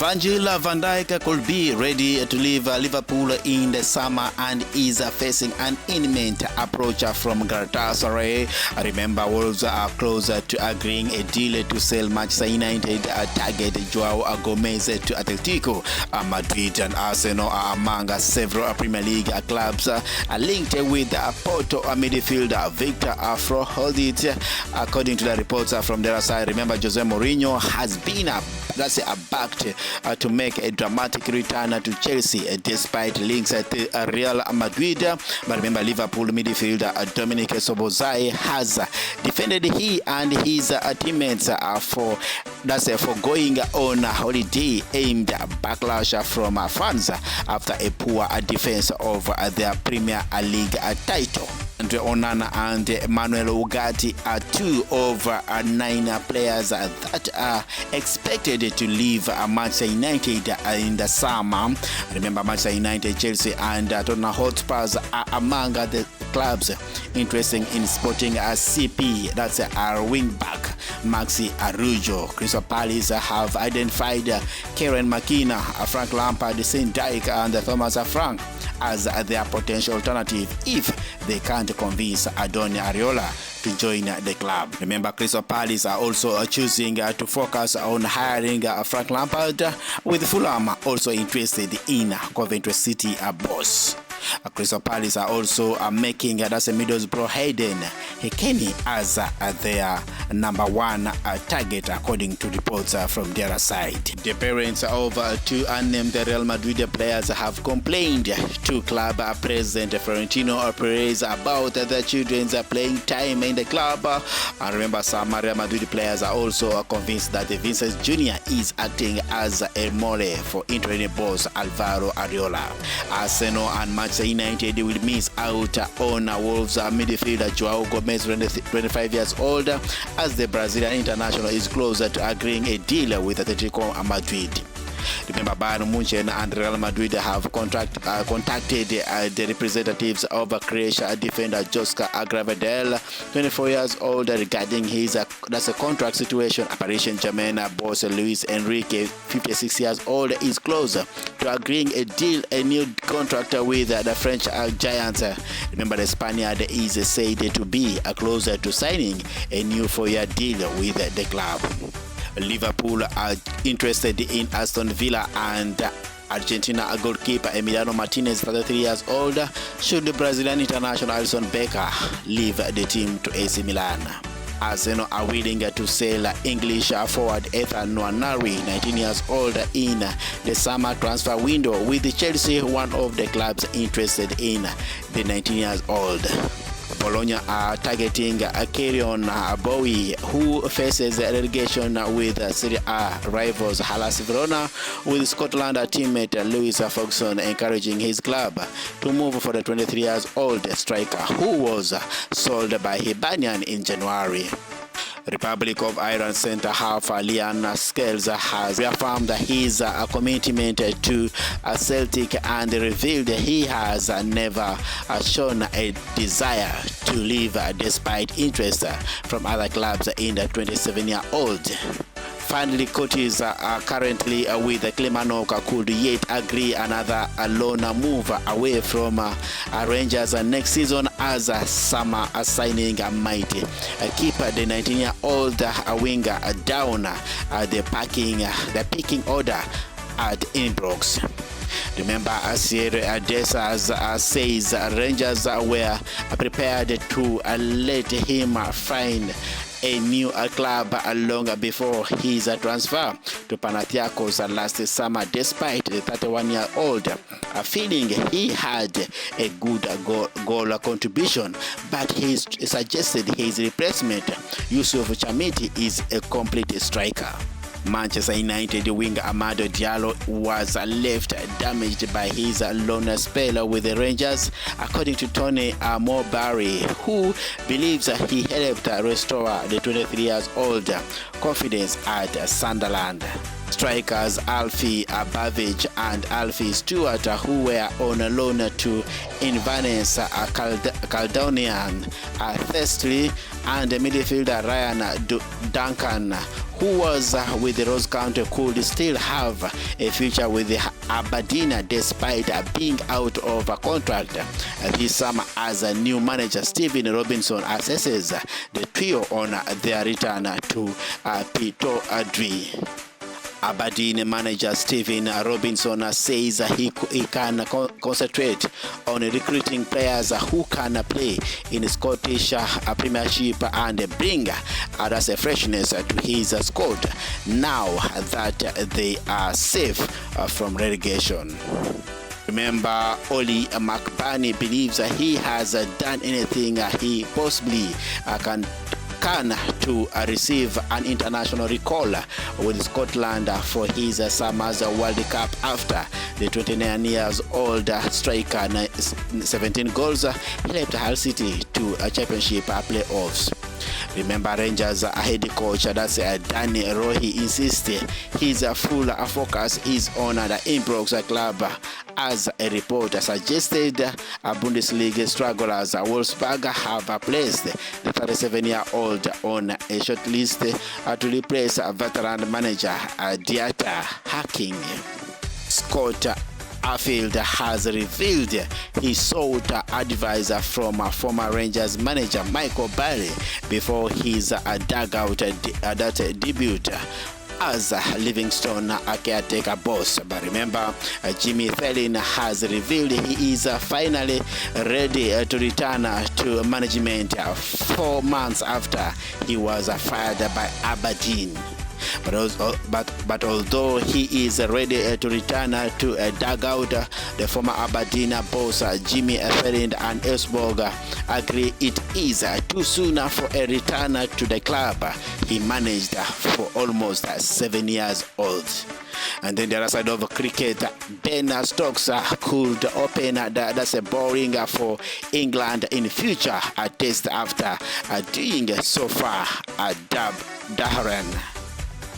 Virgil van Dijk could be ready to leave Liverpool in the summer and is facing an imminent approach from Galatasaray. Remember, Wolves are closer to agreeing a deal to sell Manchester United target Joao Gomez to Atletico Madrid, and Arsenal are among several Premier League clubs linked with Porto midfielder Victor Froholdit. According to the reports from their side, remember, Jose Mourinho has been backed to make a dramatic return to Chelsea despite links to Real Madrid. But remember, Liverpool midfielder Dominic Szoboszlai has defended he and his teammates for going on holiday aimed backlash from fans after a poor defense of their Premier League title. Andre Onana and Emmanuel Ugarte are 2 of 9 players that are expected to leave Manchester United in the summer. Remember, Manchester United, Chelsea and Tottenham Hotspurs are among the clubs interested in sporting a CP, that's our wing back Maxi Arujo. Crystal Palace have identified Kieran McKenna, Frank Lampard, Sean Dyche and Thomas Frank as their potential alternative if they can't convince Adoni Areola to join the club. Remember, Crystal Palace are also choosing to focus on hiring Frank Lampard, with Fulham also interested in Coventry City boss. Crystal Palace are also making Middlesbrough Hayden Hekeni as their number 1 target, according to reports from their side. The parents of 2 unnamed Real Madrid players have complained to club president Florentino Perez about their children's playing time in the club. And remember, some Real Madrid players are also convinced that Vinicius Jr. is acting as a mole for interim boss Alvaro Areola. Arsenal and Manchester United will miss out on Wolves midfielder Joao Gomez, 25 years old, as the Brazilian international is closer to agreeing a deal with Atletico Madrid. Remember, Bayern Munich and Real Madrid have contacted the representatives of Croatia defender Joško Gvardiol, 24 years old, regarding his contract situation. Paris Saint-Germain boss Luis Enrique, 56 years old, is closer to agreeing a new contract with the French giants. Remember, the Spaniard is said to be closer to signing a new 4-year deal with the club. Liverpool are interested in Aston Villa and Argentina goalkeeper Emiliano Martinez, 33 years old, should the Brazilian international Alisson Becker leave the team to AC Milan. Arsenal are willing to sell English forward Ethan Nwaneri, 19 years old, in the summer transfer window, with Chelsea one of the clubs interested in the 19 years old. Bologna are targeting Keron Bowie, who faces relegation with Serie A rivals Hellas Verona, with Scotland teammate Lewis Ferguson encouraging his club to move for the 23 years old striker, who was sold by Hibernian in January. Republic of Ireland centre-half Liam Scales has reaffirmed his commitment to Celtic and revealed he has never shown a desire to leave despite interest from other clubs in the 27-year-old. Finally, coaches are currently with Kilmarnock could yet agree another loan move away from Rangers next season, as summer signing might keep the 19-year-old winger down the picking order at Ibrox. Remember, Sierra Dessers says Rangers were prepared to let him find a new club long before his transfer to Panathinaikos last summer, despite the 31-year-old feeling he had a good goal contribution, but he suggested his replacement, Yusuf Chamiti, is a complete striker. Manchester United winger Amado Diallo was left damaged by his loan spell with the Rangers, according to Tony Mowbray, who believes he helped restore the 23 years old confidence at Sunderland. Strikers Alfie Babbage and Alfie Stewart, who were on loan to Inverness Caledonian Thistles, and midfielder Ryan Duncan, who was with the Ross County, could still have a future with the Aberdeen despite being out of a contract this summer as a new manager. Stephen Robinson assesses the trio on their return to Pito Adri. Aberdeen manager Stephen Robinson says he can concentrate on recruiting players who can play in Scottish Premiership and bring others a freshness to his squad now that they are safe from relegation. Remember, Oli McBurney believes he has done anything he possibly can to receive an international recall with Scotland for his Summers World Cup after the 29-year-old striker 17 goals he left Hull City to a championship playoffs. Remember, Rangers head coach Danny Rohi insists his full focus is on the Ibrox club, as a report suggested. Bundesliga strugglers Wolfsburg have placed the 37-year-old on a short list to replace veteran manager Dieter Hacking. Scott Arfield has revealed he sought advice from former Rangers manager Michael Barry before his dugout debut as Livingston caretaker boss. But remember, Jimmy Fallon has revealed he is finally ready to return to management 4 months after he was fired by Aberdeen. But although he is ready to return to a dugout, the former Aberdeen boss Jimmy Fallon and Elfsborg agree it is too soon for a return to the club he managed for almost 7 years old. And then the other side of cricket, Ben Stokes could open that's a bowling for England in future test after doing so far at Durham.